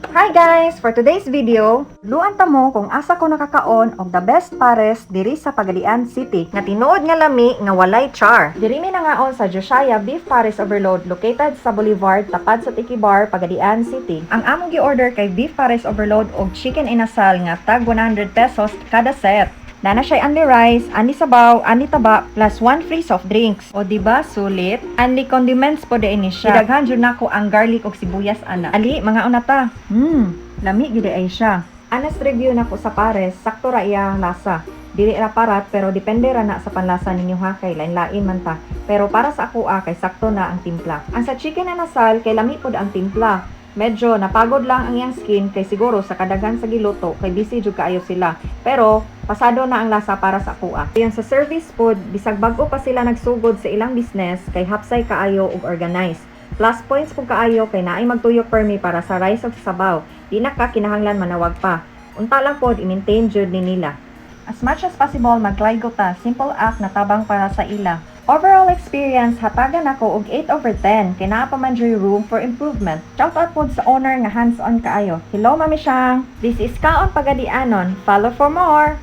Hi guys! For today's video, luan ta mo kung asa ko nakakaon og the best pares diri sa Pagadian City nga tinuod nga lami nga walay char. Diri mi nangaon sa Josiah Beef Pares Overload located sa Boulevard tapad sa Tiki Bar, Pagadian City. Ang among gi-order kay Beef Pares Overload og chicken inasal nga tag 100 pesos kada set. Nana siya only rice, only sabaw, only taba, plus 1 free soft drinks. O diba, sulit? Only condiments po din siya. Idaghan dyan nako ang garlic o sibuyas, ana. Ali, mga unata. Lami gid ay siya. Honest review nako sa pares, sakto ra iyang lasa. Dili ra parat, pero depende ra na sa panlasa ninyo ha, kay lain-lain man ta. Pero para sa ako kay sakto na ang timpla. Ang sa chicken na nasal, kay lami pod ang timpla. Medyo napagod lang ang iyang skin kay siguro sa kadaghan sa giluto kay busy jud kaayo sila. Pero pasado na ang lasa para sa kuha. Yan sa service food, bisag bag-o pa sila nagsugod sa ilang business kay hapsay kaayo ug organized. Plus points kung kaayo kay naay magtuyok permi para sa rice ug sabaw. Di na ka kinahanglan manawag pa. Unta lang pod i-maintain jud ni nila. As much as possible maglaygo ta, simple act na tabang para sa ila. Overall experience, hatagan ako og 8/10 kay naa pa man diri room for improvement. Shout out pod sa owner nga hands-on kaayo. Hello Mami Shang. This is Kaon Pagadianon. Follow for more.